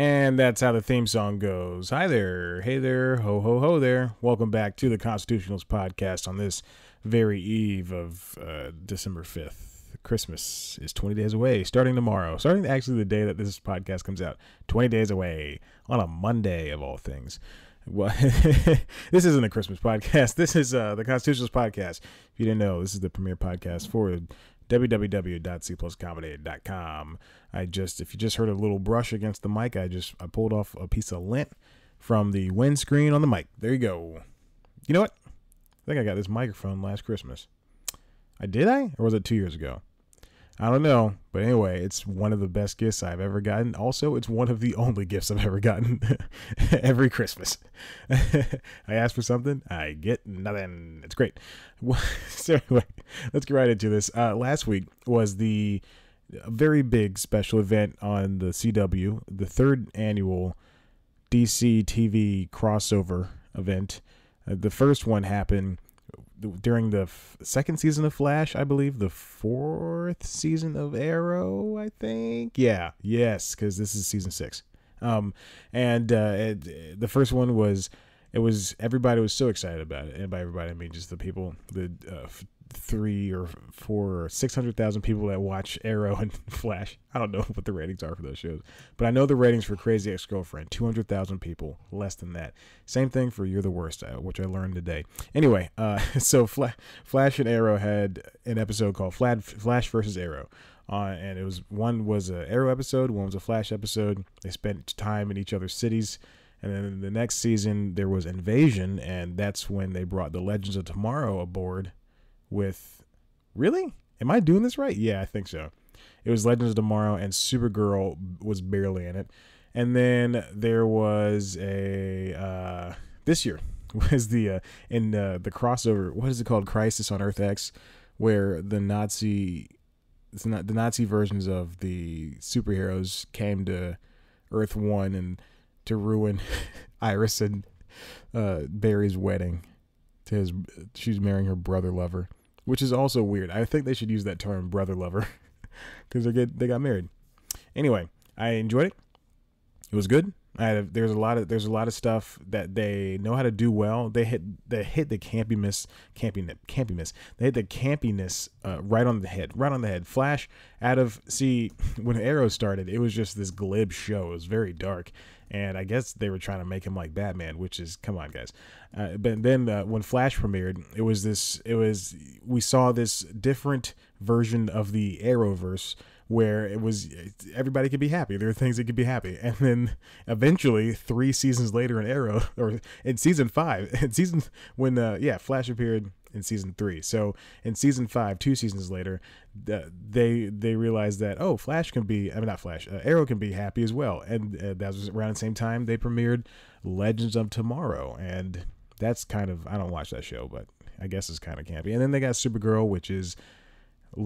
And that's how the theme song goes. Hi there. Hey there. Ho, ho, ho there. Welcome back to the Constitutionals podcast on this very eve of December 5th. Christmas is 20 days away, starting tomorrow. Starting actually the day that this podcast comes out. 20 days away on a Monday of all things. Well, this isn't a Christmas podcast. This is the Constitutionals podcast. If you didn't know, this is the premier podcast for www.cpluscomedy.com. If you just heard a little brush against the mic, I pulled off a piece of lint from the windscreen on the mic. There you go. You know what? I think I got this microphone last Christmas. Did I? Or was it 2 years ago? I don't know. But anyway, it's one of the best gifts I've ever gotten. Also, it's one of the only gifts I've ever gotten every Christmas. I ask for something, I get nothing. It's great. So anyway, let's get right into this. Last week was the very big special event on the CW, the third annual DC TV crossover event. The first one happened during the second season of Flash, I believe, the fourth season of Arrow, I think. Yes, because this is season 6. The first one was, everybody was so excited about it. And by everybody, I mean just the people, the 3 or 4 or 600,000 people that watch Arrow and Flash. I don't know what the ratings are for those shows, but I know the ratings for Crazy Ex-Girlfriend, 200,000 people, less than that. Same thing for You're the Worst, which I learned today. Anyway, so Flash and Arrow had an episode called Flash versus Arrow. And one was an Arrow episode, one was a Flash episode. They spent time in each other's cities. And then in the next season, there was Invasion, and that's when they brought the Legends of Tomorrow aboard really? Am I doing this right? Yeah, I think so. It was Legends of Tomorrow, and Supergirl was barely in it. And then there was this year was the crossover. What is it called? Crisis on Earth X, where the Nazi versions of the superheroes came to Earth 1 and to ruin Iris and Barry's wedding. She's marrying her brother lover, which is also weird. I think they should use that term, brother lover, because they got married. Anyway, I enjoyed it. It was good. There's a lot of stuff that they know how to do well. They hit the campiness. They hit the campiness right on the head. Flash when Arrow started, it was just this glib show. It was very dark, and I guess they were trying to make him like Batman, which is, come on, guys. But then when Flash premiered, we saw this different version of the Arrowverse, where it was everybody could be happy. There are things that could be happy. And then eventually 3 seasons later in Arrow, or in season 5, Flash appeared in season 3. So in season 5, 2 seasons later, they realized that, Arrow can be happy as well. And that was around the same time they premiered Legends of Tomorrow. And that's I don't watch that show, but I guess it's kind of campy. And then they got Supergirl, which is,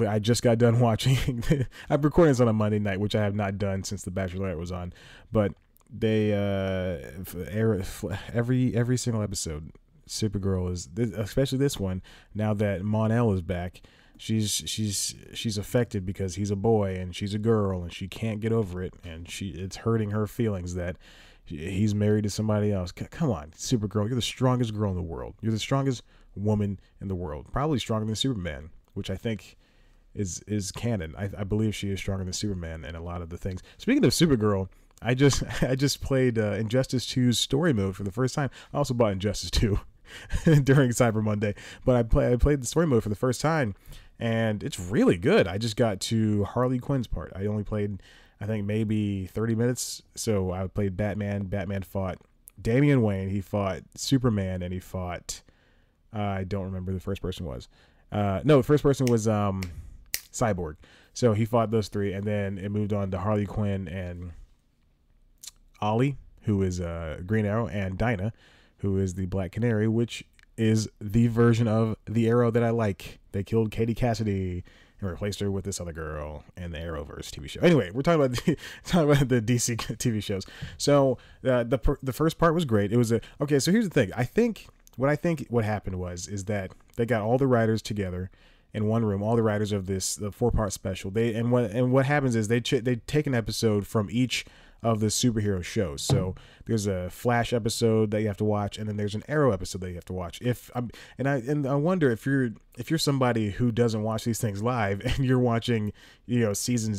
I just got done watching. I'm recording this on a Monday night, which I have not done since The Bachelorette was on. But they every single episode, Supergirl is, especially this one. Now that Mon-El is back, she's affected because he's a boy and she's a girl and she can't get over it, and it's hurting her feelings that he's married to somebody else. Come on, Supergirl, you're the strongest girl in the world. You're the strongest woman in the world, probably stronger than Superman, which I think is canon. I believe she is stronger than Superman in a lot of the things. Speaking of Supergirl, I just played Injustice 2's story mode for the first time. I also bought Injustice 2 during Cyber Monday, but I played the story mode for the first time, and it's really good. I just got to Harley Quinn's part. I only played, I think, maybe 30 minutes. So I played Batman. Batman fought Damian Wayne. He fought Superman, and he fought, I don't remember who the first person was. The first person was Cyborg. So he fought those 3, and then it moved on to Harley Quinn and Ollie, who is Green Arrow, and Dinah, who is the Black Canary, which is the version of the Arrow that I like. They killed Katie Cassidy and replaced her with this other girl in the Arrowverse TV show. Anyway, we're talking about the DC TV shows. So the first part was great. It was okay. So here's the thing. I think what happened is that they got all the writers together in one room, all the writers of the 4-part special. What happens is they take an episode from each of the superhero shows. So there's a Flash episode that you have to watch, and then there's an Arrow episode that you have to watch. I wonder if you're somebody who doesn't watch these things live, and you're watching, season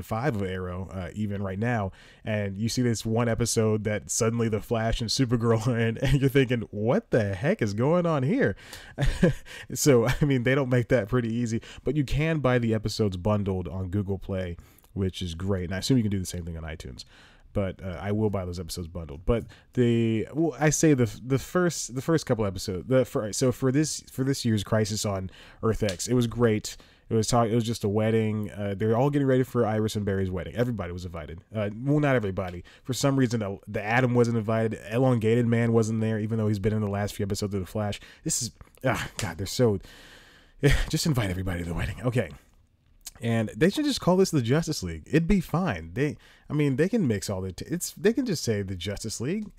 5 of Arrow, even right now, and you see this one episode that suddenly the Flash and Supergirl are in, and you're thinking, what the heck is going on here? So, I mean, they don't make that pretty easy, but you can buy the episodes bundled on Google Play, which is great. And I assume you can do the same thing on iTunes, but I will buy those episodes bundled. But I say the first couple episodes, for this year's Crisis on Earth X, it was great. It was just a wedding. They're all getting ready for Iris and Barry's wedding. Everybody was invited. Well, not everybody. For some reason, the Atom wasn't invited. Elongated Man wasn't there, even though he's been in the last few episodes of The Flash. This is, God, they're so. Just invite everybody to the wedding, okay? And they should just call this the Justice League. It'd be fine. They can mix all they can just say the Justice League.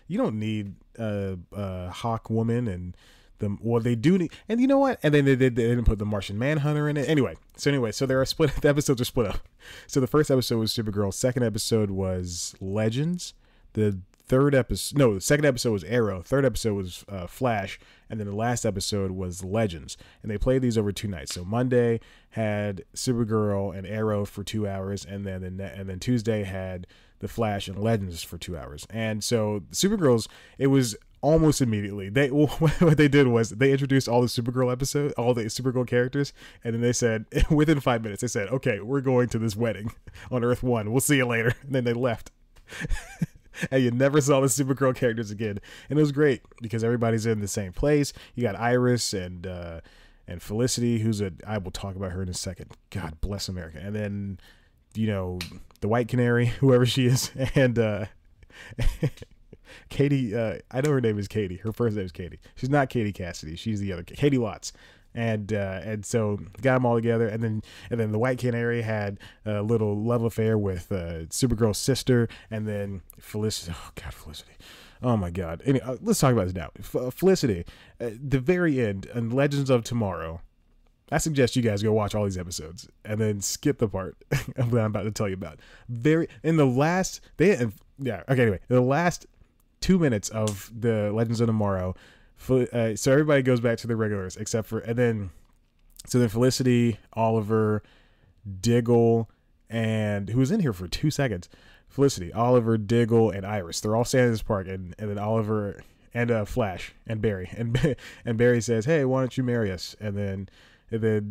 You don't need Hawk Woman and. They do need, and you know what? And then they didn't put the Martian Manhunter in it. Anyway, so the episodes are split up. So the first episode was Supergirl. Second episode was Legends. The second episode was Arrow. Third episode was Flash, and then the last episode was Legends. And they played these over 2 nights. So Monday had Supergirl and Arrow for 2 hours, and then Tuesday had the Flash and Legends for 2 hours. And so Supergirl's, it was almost immediately. What they did was they introduced all the Supergirl characters, and then they said within 5 minutes they said, "Okay, we're going to this wedding on Earth 1. We'll see you later." And then they left. And you never saw the Supergirl characters again. And it was great because everybody's in the same place. You got Iris and Felicity, I will talk about her in a second. God bless America. And then, the White Canary, whoever she is, and Katie, I know her name is Katie. Her first name is Katie. She's not Katie Cassidy. She's the other Katie Lotz. And so got them all together, and then the White Canary had a little love affair with Supergirl's sister, and then Felicity. Oh God, Felicity. Oh my God. Anyway, let's talk about this now. Felicity, the very end, in Legends of Tomorrow. I suggest you guys go watch all these episodes and then skip the part that I'm about to tell you about. In the last 2 minutes of the Legends of Tomorrow. So everybody goes back to the regulars except for, then Felicity, Oliver, Diggle, and who was in here for 2 seconds? Felicity, Oliver, Diggle, and Iris. They're all standing in this park, and then Oliver and Flash and Barry, and Barry says, "Hey, why don't you marry us?" And then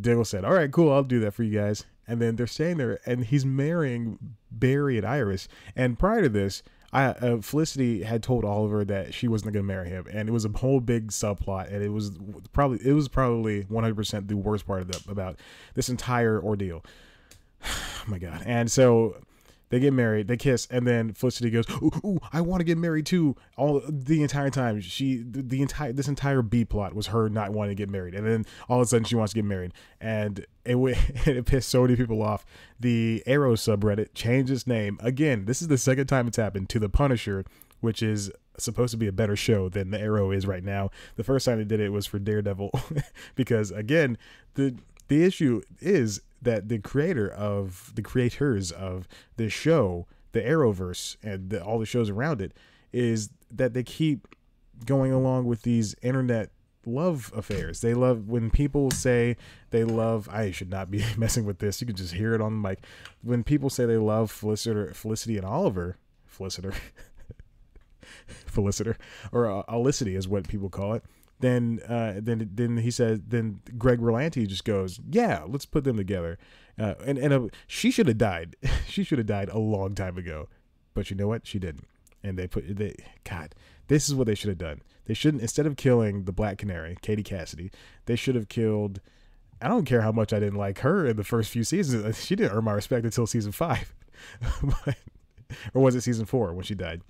Diggle said, "All right, cool, I'll do that for you guys." And then they're staying there, and he's marrying Barry and Iris. And prior to this, Felicity had told Oliver that she wasn't going to marry him, and it was a whole big subplot, and it was probably 100% the worst part about this entire ordeal. Oh my God. And so they get married, they kiss, and then Felicity goes, "Ooh, I want to get married too." The entire time, this entire B plot was her not wanting to get married, and then all of a sudden she wants to get married, and it pissed so many people off. The Arrow subreddit changed its name again. This is the second time it's happened, to The Punisher, which is supposed to be a better show than the Arrow is right now. The first time they did it was for Daredevil, because again, the issue is that the creators of this show, the Arrowverse, and all the shows around it, is that they keep going along with these internet love affairs. They love when people say they love. I should not be messing with this. You can just hear it on the mic. When people say they love Felicity and Oliver, Feliciter, or Olicity is what people call it. Then he says, then Greg Berlanti just goes, "Yeah, let's put them together." And she should have died. She should have died a long time ago, but you know what? She didn't. And God, this is what they should have done. They shouldn't, instead of killing the Black Canary, Katie Cassidy, they should have killed. I don't care how much I didn't like her in the first few seasons. She didn't earn my respect until season 5, or was it season 4 when she died?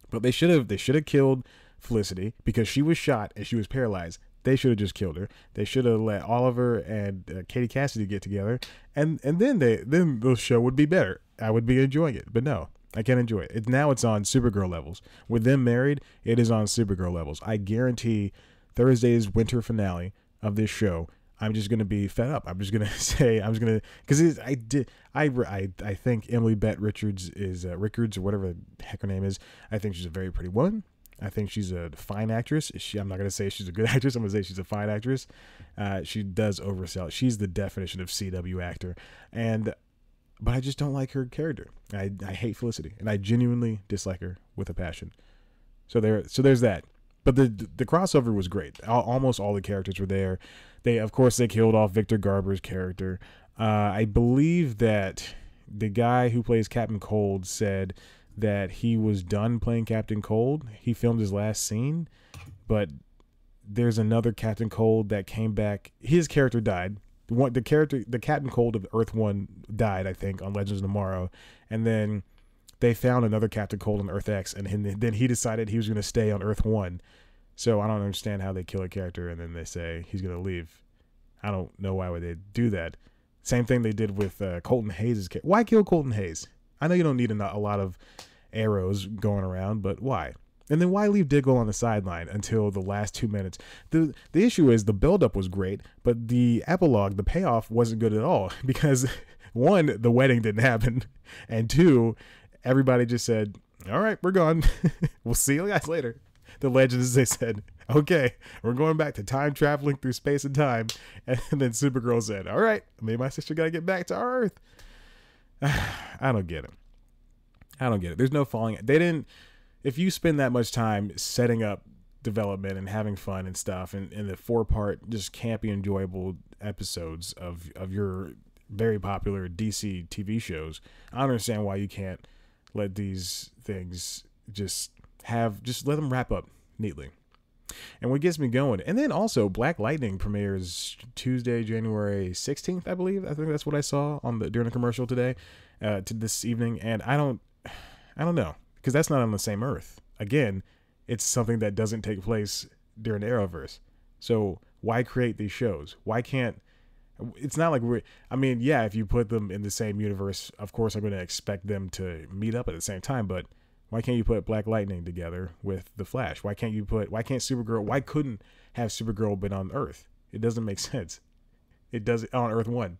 But they should have killed Felicity, because she was shot and she was paralyzed. They should have just killed her. They should have let Oliver and Katie Cassidy get together, and then the show would be better. I would be enjoying it, but no, I can't enjoy it. Now it's on Supergirl levels. With them married, it is on Supergirl levels. I guarantee Thursday's winter finale of this show, I'm just gonna be fed up. I'm just gonna say because I think Emily Bett Richards is Rickards or whatever the heck her name is. I think she's a very pretty woman. I think she's a fine actress. I'm not gonna say she's a good actress. I'm gonna say she's a fine actress. She does oversell. She's the definition of CW actor, but I just don't like her character. I hate Felicity, and I genuinely dislike her with a passion. So there's that. But the crossover was great. Almost all the characters were there. Of course they killed off Victor Garber's character. I believe that the guy who plays Captain Cold said that he was done playing Captain Cold. He filmed his last scene, but there's another Captain Cold that came back. His character died. The Captain Cold of Earth 1 died, I think, on Legends of Tomorrow, and then they found another Captain Cold on Earth X, and then he decided he was going to stay on Earth 1. So I don't understand how they kill a character and then they say he's going to leave. I don't know why would they do that. Same thing they did with Colton Hayes' character. Why kill Colton Hayes? I know you don't need a lot of arrows going around, but why? And then why leave Diggle on the sideline until the last 2 minutes? The issue is the buildup was great, but the epilogue, the payoff, wasn't good at all because, one, the wedding didn't happen, and two, everybody just said, all right, we're gone. We'll see you guys later. The Legends, they said, okay, we're going back to time traveling through space and time. And then Supergirl said, all right, maybe my sister got to get back to our Earth. I don't get it. There's no falling. They didn't. If you spend that much time setting up development and having fun and stuff, and in the 4-part, just campy, enjoyable episodes of your very popular DC TV shows, I don't understand why you can't let these things just let them wrap up neatly. And what gets me going, and then also Black Lightning premieres Tuesday, January 16th, I believe. I think that's what I saw during the commercial today, to this evening. And I don't know, because that's not on the same Earth. Again, it's something that doesn't take place during the Arrowverse. So why create these shows? Why can't? It's not like if you put them in the same universe, of course I'm going to expect them to meet up at the same time, but why can't you put Black Lightning together with the Flash? Why couldn't have Supergirl been on Earth? It doesn't make sense. It does on Earth 1.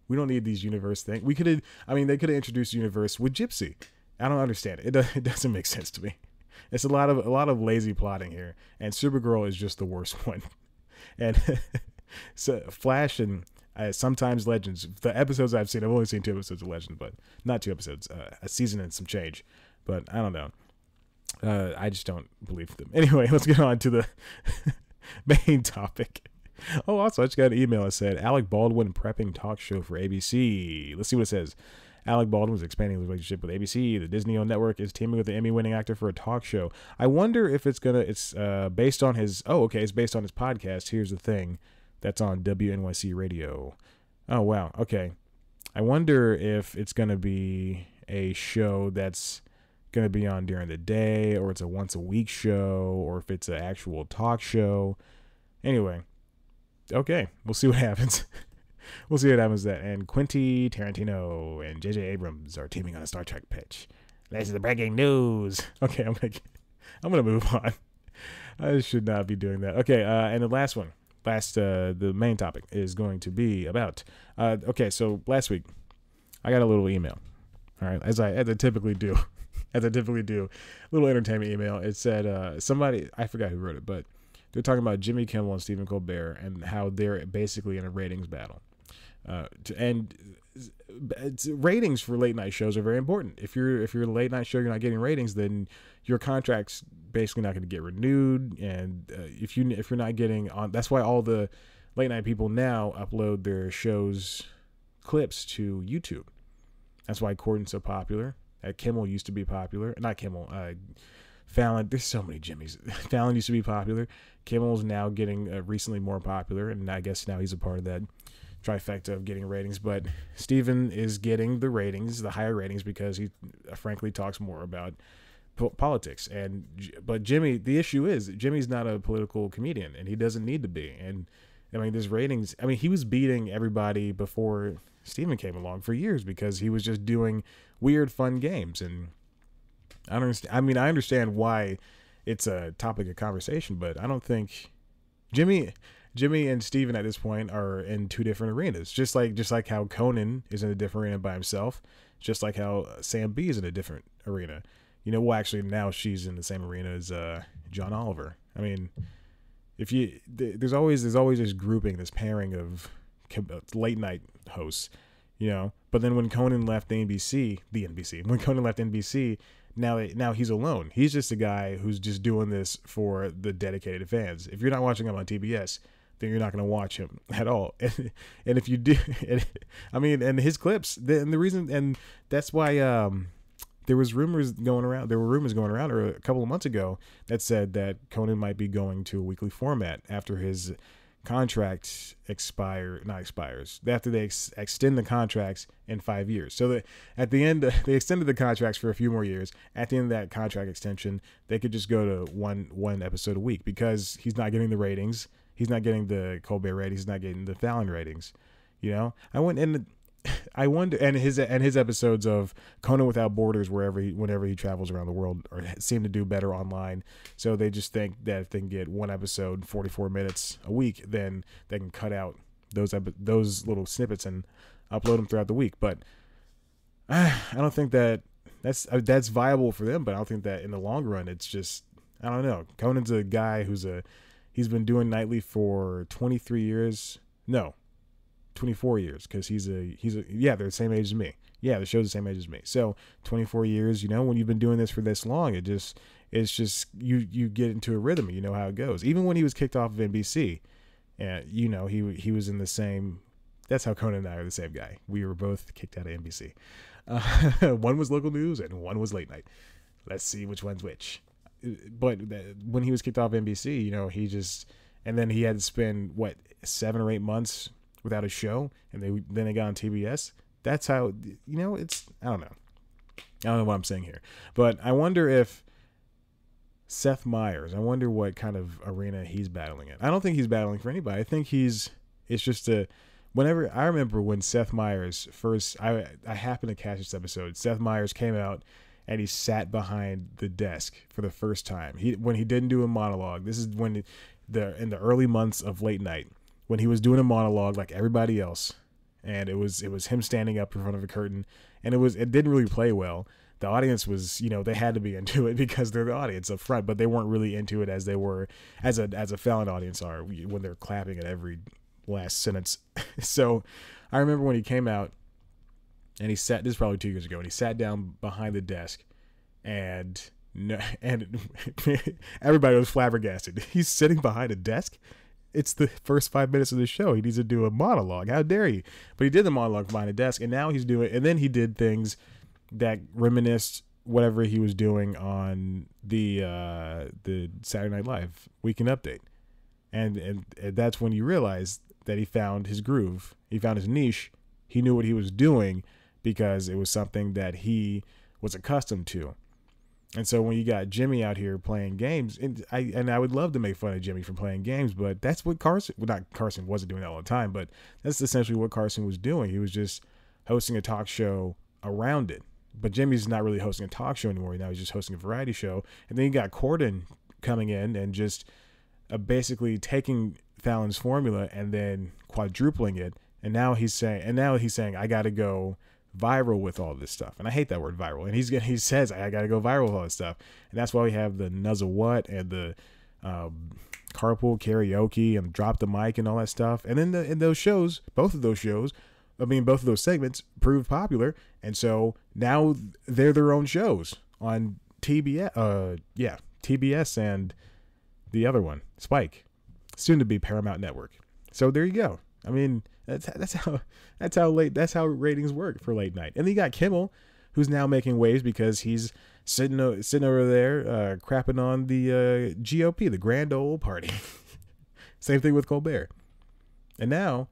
We don't need these universe things. They could have introduced universe with Gypsy. I don't understand it. It doesn't make sense to me. It's a lot of lazy plotting here, and Supergirl is just the worst one. And so Flash and sometimes Legends, the episodes I've seen, I've only seen 2 episodes of Legends, but not 2 episodes, a season and some change. But I don't know. I just don't believe them. Anyway, let's get on to the main topic. Oh, also, I just got an email that said, Alec Baldwin prepping talk show for ABC. Let's see what it says. Alec Baldwin was expanding his relationship with ABC. The Disney-owned network is teaming with the Emmy-winning actor for a talk show. I wonder if it's based on his... Oh, okay, it's based on his podcast, Here's the Thing. That's on WNYC Radio. Oh, wow, okay. I wonder if it's going to be a show that's going to be on during the day, or it's a once-a-week show, or if it's an actual talk show. Anyway, okay, we'll see what happens. We'll see what happens to that. And Quentin Tarantino and J.J. Abrams are teaming on a Star Trek pitch. This is the breaking news. Okay, I'm gonna move on. I should not be doing that. Okay, and the last one, the main topic is going to be about. Okay, so last week I got a little email. All right, as I typically do. Little entertainment email. It said somebody, I forgot who wrote it, but they're talking about Jimmy Kimmel and Stephen Colbert and how they're basically in a ratings battle. And ratings for late night shows are very important. If you're a late night show, you're not getting ratings, then your contract's basically not going to get renewed. And if you're not getting on, that's why all the late night people now upload their shows clips to YouTube. That's why Corden's so popular. Kimmel used to be popular. Not Kimmel. Fallon. There's so many Jimmys. Fallon used to be popular. Kimmel's now getting recently more popular, and I guess now he's a part of that trifecta of getting ratings. But Steven is getting the ratings, the higher ratings, because he frankly talks more about politics. But Jimmy, the issue is Jimmy's not a political comedian, and he doesn't need to be. And I mean, there's ratings. I mean, he was beating everybody before Steven came along for years because he was just doing weird, fun games. And I don't understand. I mean, I understand why it's a topic of conversation, but I don't think Jimmy Jimmy and Steven at this point are in two different arenas. Just like how Conan is in a different arena by himself, just like how Sam B is in a different arena. Well, actually now she's in the same arena as John Oliver. I mean, if you there's always this grouping, this pairing of late night hosts, But then when Conan left when Conan left NBC, now he's alone. He's just a guy who's just doing this for the dedicated fans. If you're not watching him on TBS, then you're not going to watch him at all. And if you do, and his clips, the reason, and that's why there were rumors going around a couple of months ago that said that Conan might be going to a weekly format after his contract expires after they extend the contracts in 5 years. So at the end, they extended the contracts for a few more years. At the end of that contract extension, they could just go to one episode a week, because he's not getting the ratings. He's not getting the Colbert ratings. He's not getting the Fallon ratings. I wonder, and his episodes of Conan Without Borders, whenever he travels around the world, seem to do better online. So they just think that if they can get one episode 44 minutes a week, then they can cut out those little snippets and upload them throughout the week. But I don't think that's viable for them. But I don't think that in the long run, it's just, I don't know. Conan's a guy he's been doing nightly for 23 years. No. 24 years, because they're the same age as me. Yeah, the show's the same age as me. So 24 years, when you've been doing this for this long, it's just you get into a rhythm. You know how it goes. Even when he was kicked off of NBC, he was in the same. That's how Conan and I are the same guy. We were both kicked out of NBC. One was local news and one was late night. Let's see which one's which. But when he was kicked off NBC, he just, and then he had to spend 7 or 8 months without a show, and then they got on TBS. That's how, it's, I don't know what I'm saying here, but I wonder if Seth Meyers, I wonder what kind of arena he's battling in. I don't think he's battling for anybody. I think it's just whenever, I remember when Seth Meyers first, I happened to catch this episode. Seth Meyers came out and he sat behind the desk for the first time. When he didn't do a monologue, this is when in the early months of late night, when he was doing a monologue like everybody else, and it was him standing up in front of a curtain, and it didn't really play well. The audience was, they had to be into it because they're the audience up front, but they weren't really into it as they were as a Fallon audience are when they're clapping at every last sentence. So I remember when he came out and this is probably 2 years ago, and he sat down behind the desk, and everybody was flabbergasted. He's sitting behind a desk. It's the first 5 minutes of the show. He needs to do a monologue. How dare you? But he did the monologue behind a desk, and now he's doing. And then he did things that reminisced whatever he was doing on the Saturday Night Live Weekend Update, and that's when you realize that he found his groove. He found his niche. He knew what he was doing because it was something that he was accustomed to. And so when you got Jimmy out here playing games, and I would love to make fun of Jimmy for playing games, but that's what Carson wasn't doing that all the time, but that's essentially what Carson was doing. He was just hosting a talk show around it. But Jimmy's not really hosting a talk show anymore. Now he's just hosting a variety show. And then you got Corden coming in and just basically taking Fallon's formula and then quadrupling it. And now he's saying, I got to go viral with all this stuff. And I hate that word viral. And he says, I got to go viral with all this stuff. And that's why we have the Nuzzle What and the carpool karaoke and drop the mic and all that stuff. And then in those shows, both of those segments proved popular. And so now they're their own shows on TBS. TBS and the other one, Spike, soon to be Paramount Network. So there you go. I mean, that's how ratings work for late night. And then you got Kimmel, who's now making waves because he's sitting over there crapping on the GOP, the Grand Ole Party. Same thing with Colbert. And now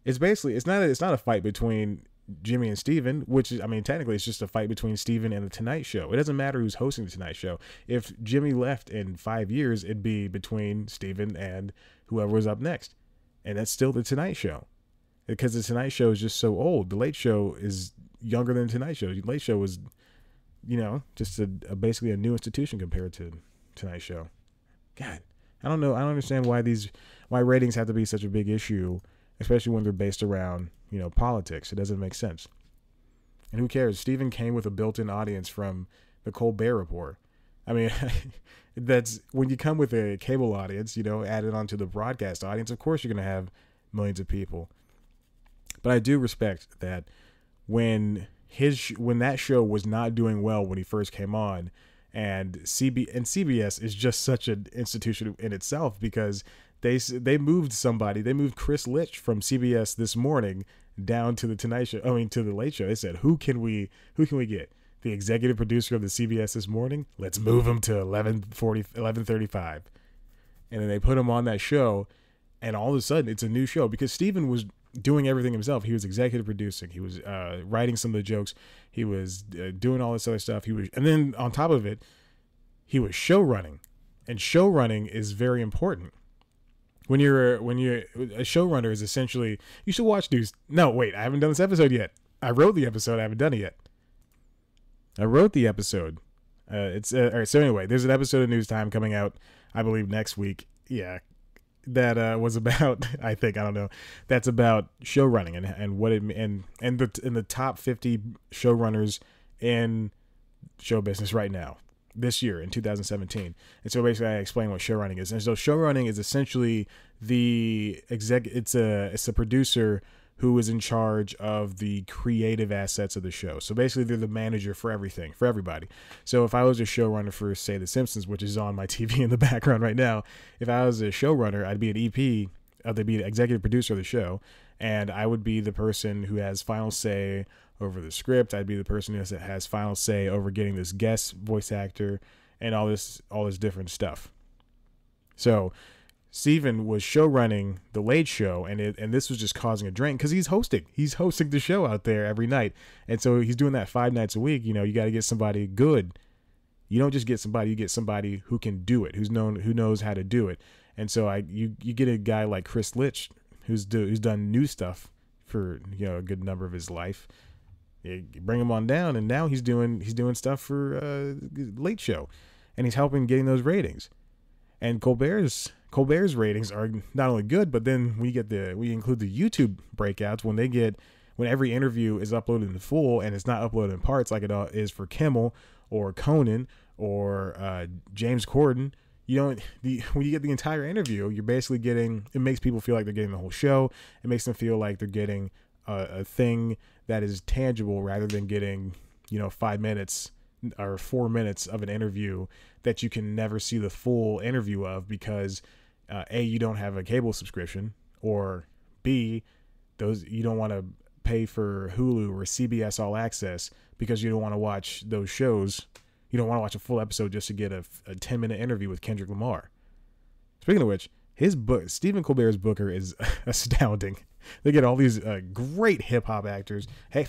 it's not a fight between Jimmy and Steven, which is, I mean, technically it's just a fight between Steven and the Tonight Show. It doesn't matter who's hosting the Tonight Show. If Jimmy left in 5 years, it'd be between Steven and whoever was up next. And that's still the Tonight Show, because the Tonight Show is just so old. The Late Show is younger than the Tonight Show. The Late Show was, just basically a new institution compared to Tonight Show. God, I don't know. I don't understand why ratings have to be such a big issue, especially when they're based around, politics. It doesn't make sense. And who cares? Steven came with a built-in audience from the Colbert Report. I mean, that's when you come with a cable audience, added onto the broadcast audience, of course you're going to have millions of people. But I do respect that when that show was not doing well when he first came on, and CBS is just such an institution in itself, because they moved Chris Litch from CBS This Morning down to the to the Late Show. They said, who can we get? The executive producer of the CBS This Morning? Let's move him to 11:35. And then they put him on that show, and all of a sudden it's a new show, because Steven was doing everything himself. He was executive producing. He was writing some of the jokes. He was doing all this other stuff. And then on top of it, he was show running, and show running is very important. When you're a showrunner, is essentially, you should watch news. No, wait, I haven't done this episode yet. I wrote the episode. I haven't done it yet. I wrote the episode. All right. So anyway, there's an episode of News Time coming out, I believe, next week. Yeah. That was about, that's about show running and what it, and the top 50 showrunners in show business right now, this year in 2017. And so basically I explain what show running is. And so show running is essentially it's a producer who is in charge of the creative assets of the show. So basically they're the manager for everything, for everybody. So if I was a showrunner for, say, The Simpsons, which is on my TV in the background right now, if I was a showrunner, I'd be an EP, they'd be an executive producer of the show, and I would be the person who has final say over the script. I'd be the person who has final say over getting this guest voice actor and all this different stuff. So Steven was show running the Late Show, and this was just causing a drain, because he's hosting the show out there every night, and so he's doing that 5 nights a week. You got to get somebody good. You don't just get somebody; you get somebody who can do it, who knows how to do it. And so you get a guy like Chris Litch, who's done new stuff for a good number of his life. You bring him on down, and now he's doing stuff for Late Show, and he's helping getting those ratings. And Colbert's ratings are not only good, but then we include the YouTube breakouts when every interview is uploaded in full and it's not uploaded in parts like it is for Kimmel or Conan or James Corden. When you get the entire interview, you're basically it makes people feel like they're getting the whole show. It makes them feel like they're getting a thing that is tangible, rather than getting 5 minutes or 4 minutes of an interview that you can never see the full interview of, because A, you don't have a cable subscription, or B, you don't want to pay for Hulu or CBS All Access because you don't want to watch those shows. You don't want to watch a full episode just to get a 10-minute interview with Kendrick Lamar. Speaking of which, Stephen Colbert's booker is astounding. They get all these great hip-hop actors. They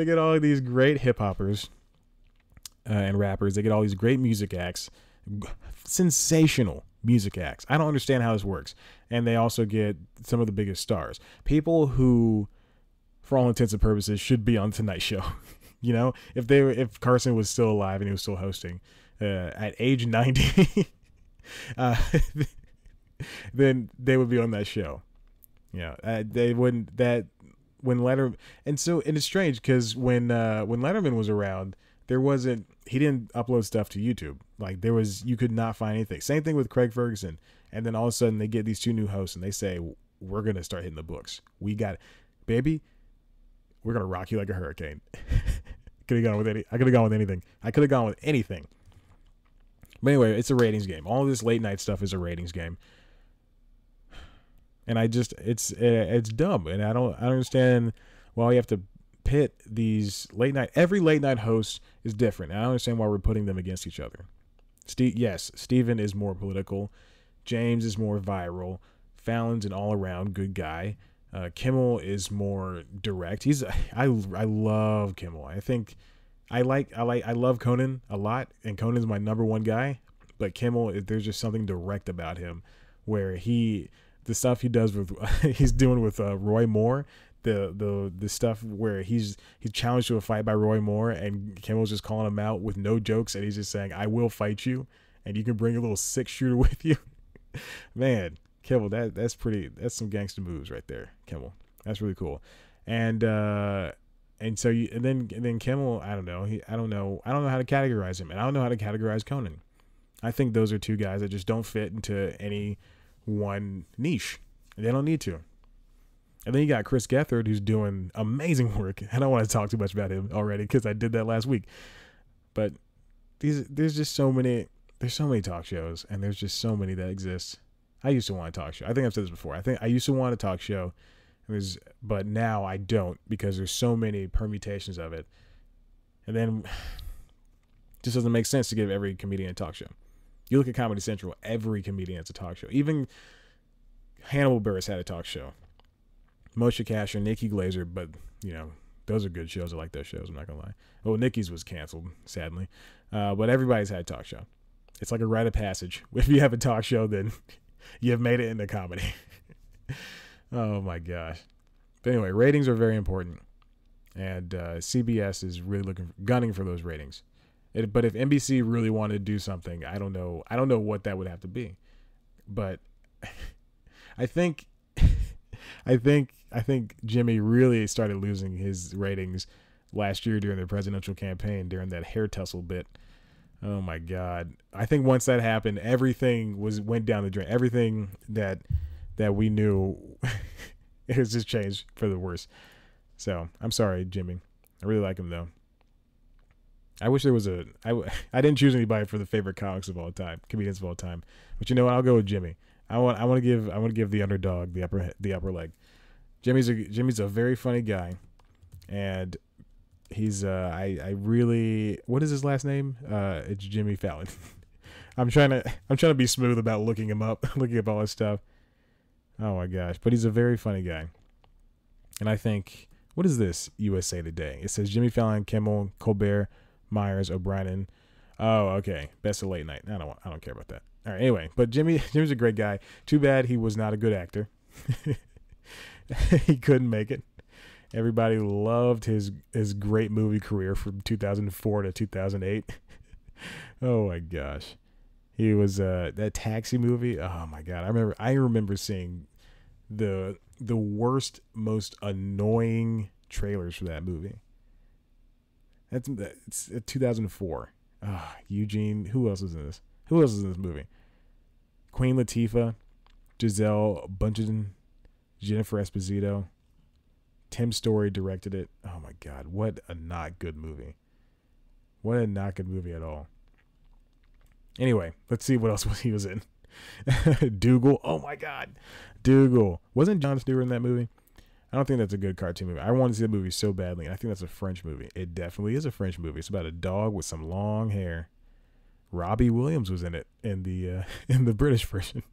get all of these great hip-hoppers and rappers. They get all these great music acts. Sensational music acts. I don't understand how this works. And they also get some of the biggest stars. People who, for all intents and purposes, should be on Tonight Show. If Carson was still alive and he was still hosting at age 90, then they would be on that show. They wouldn't. When Letterman, and it's strange, because when Letterman was around, he didn't upload stuff to YouTube. Like, you could not find anything. Same thing with Craig Ferguson. And then all of a sudden they get these 2 new hosts and they say, we're going to start hitting the books. We got it. Baby, we're going to rock you like a hurricane. I could have gone with anything. But anyway, it's a ratings game. All of this late night stuff is a ratings game. And it's dumb. And I don't understand why we have to pit these late night. Every late night host is different. And I don't understand why we're putting them against each other. Steven is more political. James is more viral. Fallon's an all around good guy. Kimmel is more direct. I love Kimmel. I love Conan a lot, and Conan's my number 1 guy. But Kimmel, there's just something direct about him, where the stuff he does he's doing with Roy Moore, the stuff where he's challenged to a fight by Roy Moore, and Kimmel's just calling him out with no jokes, and he's just saying, I will fight you. and you can bring a little 6-shooter with you. Man, Kimmel, that's some gangster moves right there, Kimmel. That's really cool. And then Kimmel, I don't know how to categorize him, and I don't know how to categorize Conan. I think those are two guys that just don't fit into any one niche. They don't need to. And then you got Chris Gethard, who's doing amazing work. I don't want to talk too much about him already because I did that last week. But there's just so many. There's so many talk shows, and there's just so many that exist. I used to want a talk show. I think I've said this before. I think I used to want a talk show, but now I don't because there's so many permutations of it. And then it just doesn't make sense to give every comedian a talk show. You look at Comedy Central, every comedian has a talk show. Even Hannibal Buress had a talk show. Moshe Kasher, Nikki Glazer, but, those are good shows. I like those shows, I'm not going to lie. Well, Nikki's was canceled, sadly. But everybody's had a talk show. It's like a rite of passage. If you have a talk show, then you have made it into comedy. Oh, my gosh. But anyway, ratings are very important. And CBS is really gunning for those ratings. But if NBC really wanted to do something, I don't know what that would have to be. But I think Jimmy really started losing his ratings last year during the presidential campaign, during that hair tussle bit. Oh my God. I think once that happened, everything went down the drain. Everything that we knew it has just changed for the worse. So I'm sorry, Jimmy. I really like him though. I wish there was I didn't choose anybody for the favorite comedians of all time. But you know what? I'll go with Jimmy. I want to give the underdog the upper leg. Jimmy's a very funny guy, and he's I really, what is his last name? It's Jimmy Fallon. I'm trying to be smooth about looking him up, looking up all his stuff. Oh my gosh, but he's a very funny guy, and I think, what is this USA Today? It says Jimmy Fallon, Kimmel, Colbert, Myers, O'Brien. Oh, okay. Best of late night. I don't care about that. All right. Anyway, but Jimmy's a great guy. Too bad he was not a good actor. He couldn't make it. Everybody loved his great movie career from 2004 to 2008. Oh my gosh. He was that Taxi movie. Oh my God. I remember seeing the worst, most annoying trailers for that movie. It's 2004. Eugene. Who else is in this? Who else is in this movie? Queen Latifah, Giselle Bundchen, Jennifer Esposito. Tim Story directed it. Oh my God, what a not good movie. What a not good movie at all. Anyway, let's see what else he was in. Dougal. Oh my God, Dougal. Wasn't Jon Stewart in that movie? I don't think that's a good cartoon movie. I want to see the movie so badly, and I think that's a French movie. It definitely is a French movie. It's about a dog with some long hair. Robbie Williams was in it in the British version.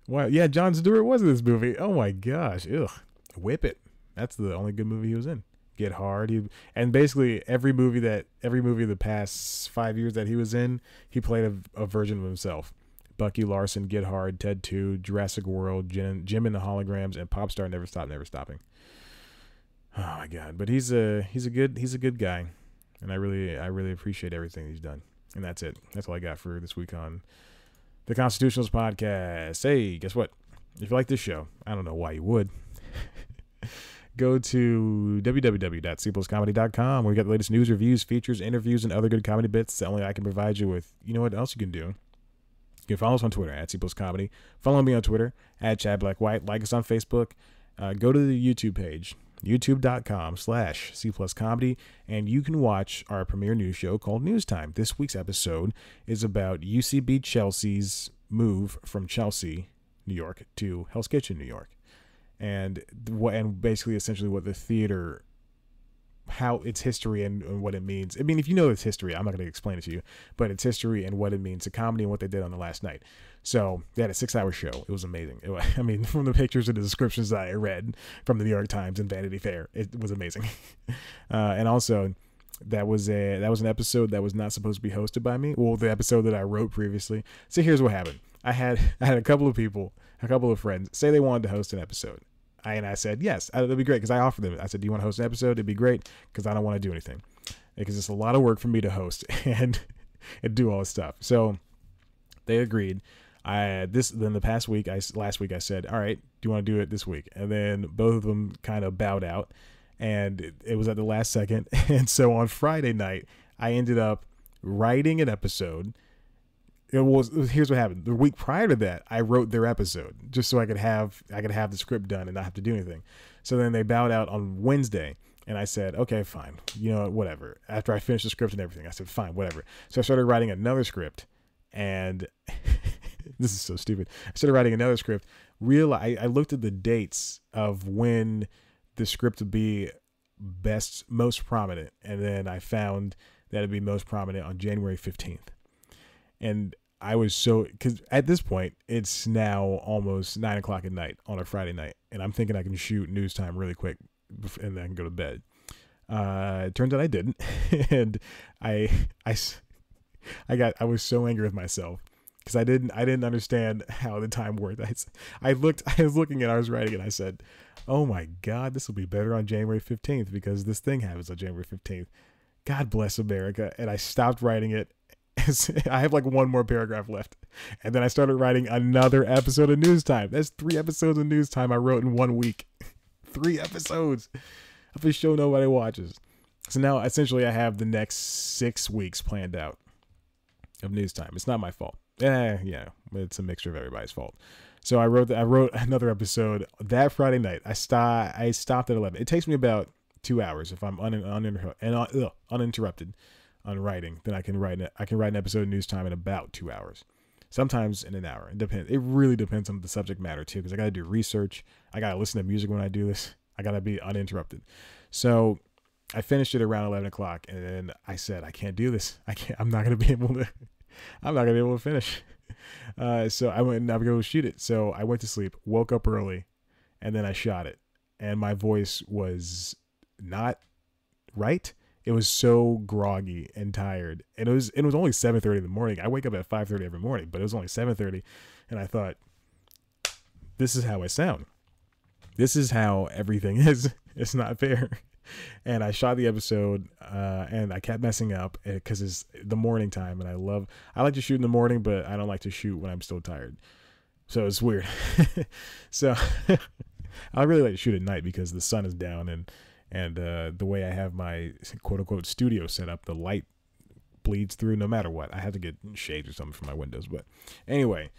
Wow, yeah, Jon Stewart was in this movie. Oh my gosh, ugh, Whip It. That's the only good movie he was in. Get Hard. And basically every movie of the past 5 years that he was in, he played a version of himself. Bucky Larson, Get Hard, Ted 2, Jurassic World, Jim and the Holograms, and Popstar Never Stop, Never Stopping. Oh my God! But he's a good guy, and I really appreciate everything he's done. And that's it. That's all I got for this week on the Constitutionalist Podcast. Hey, guess what? If you like this show, I don't know why you would. Go to www.cpluscomedy.com, where we got the latest news, reviews, features, interviews, and other good comedy bits that only I can provide you with. You know what else you can do? You can follow us on Twitter at @CPlusComedy. Follow me on Twitter at @ChadBlackWhite. Like us on Facebook. Go to the YouTube page, youtube.com/CPlusComedy, and you can watch our premiere news show called News Time. This week's episode is about UCB Chelsea's move from Chelsea, New York, to Hell's Kitchen, New York, and basically essentially what the theater, how its history and what it means. I mean, if you know its history, I'm not going to explain it to you, but its history and what it means to comedy and what they did on the last night. So they had a 6-hour show. It was amazing. From the pictures and the descriptions that I read from the New York Times and Vanity Fair, it was amazing. And also, that was an episode that was not supposed to be hosted by me. Well, the episode that I wrote previously. So here's what happened. I had a couple of friends say they wanted to host an episode. I said, yes, that'd be great, because I offered them. I said, do you want to host an episode? It'd be great, because I don't want to do anything. Because it's a lot of work for me to host and do all this stuff. So They agreed. Last week I said, all right, do you want to do it this week? And then both of them kind of bowed out, and it was at the last second. And so on Friday night, I ended up writing an episode. Here's what happened. The week prior to that, I wrote their episode just so I could have the script done and not have to do anything. So then they bowed out on Wednesday, and I said, okay, fine, whatever. After I finished the script and everything, I said, fine, whatever. So I started writing another script, and this is so stupid. I started writing another script. I looked at the dates of when the script would be most prominent, and then I found that it'd be most prominent on January 15th. And I was because at this point, it's now almost 9 o'clock at night on a Friday night, and I'm thinking I can shoot news time really quick, and then I can go to bed. It turns out I didn't, and I was so angry with myself because I didn't understand how the time worked. I was looking and I was writing, and I said, "Oh my God, this will be better on January 15th because this thing happens on January 15th. God bless America." And I stopped writing it. I have like one more paragraph left, and then I started writing another episode of News Time. That's 3 episodes of News Time I wrote in 1 week. 3 episodes of a show nobody watches. So now essentially I have the next 6 weeks planned out of News Time. It's not my fault. Yeah, it's a mixture of everybody's fault. So I wrote another episode that Friday night. I stopped at 11. It takes me about 2 hours if I'm uninterrupted on writing. Then I can write an episode of News Time in about 2 hours. Sometimes in an hour. It depends. It really depends on the subject matter too, because I got to do research. I got to listen to music when I do this. I got to be uninterrupted. So I finished it around 11 o'clock, and then I said, I can't do this. I'm not going to be able to finish. So I went and I would go shoot it. So I went to sleep, woke up early, and then I shot it. And my voice was not right. It was so groggy and tired. And it was only 7:30 in the morning. I wake up at 5:30 every morning, but it was only 7:30. And I thought, this is how I sound. This is how everything is. It's not fair. And I shot the episode, and I kept messing up because it's the morning time, and I like to shoot in the morning, but I don't like to shoot when I'm still tired. So it's weird. So I really like to shoot at night because the sun is down, and the way I have my quote unquote studio set up, the light bleeds through no matter what. I have to get shades or something for my windows. But anyway,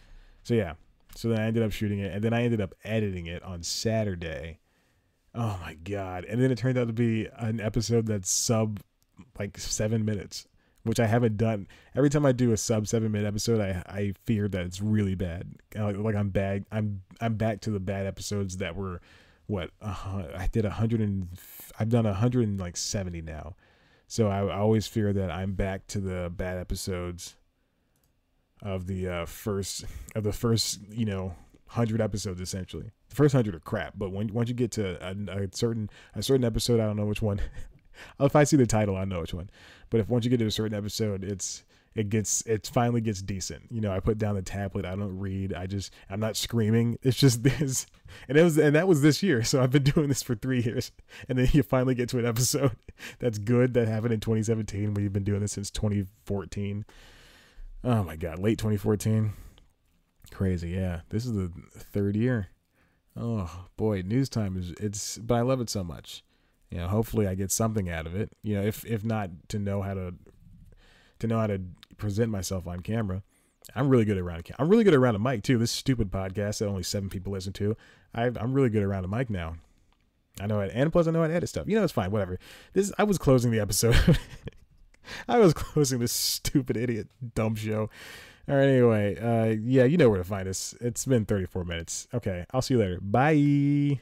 so yeah. So then I ended up shooting it, and then I ended up editing it on Saturday. Oh my God. And then it turned out to be an episode that's sub like 7 minutes, which I haven't done. Every time I do a sub 7 minute episode, I fear that it's really bad. Like I'm bad. I'm back to the bad episodes that were what I did 100 and I've done 170 now. So I always fear that I'm back to the bad episodes of the first 100 episodes essentially. The first 100 are crap, but once you get to a certain episode, I don't know which one. If I see the title, I know which one. But once you get to a certain episode, it finally gets decent. I put down the tablet. I don't read. I'm not screaming. It's just this, and that was this year. So I've been doing this for 3 years, and then you finally get to an episode that's good that happened in 2017. When you've been doing this since 2014. Oh my God, late 2014. Crazy, yeah. This is the 3rd year. Oh boy, News Time but I love it so much. Hopefully I get something out of it. If not to know how to present myself on camera. I'm really good around a camera. I'm really good around a mic too. This stupid podcast that only 7 people listen to. I'm really good around a mic now. I know it, and plus I know how to edit stuff. It's fine, whatever. I was closing the episode. I was closing this stupid idiot dumb show. All right, anyway, yeah, you know where to find us. It's been 34 minutes. Okay, I'll see you later. Bye.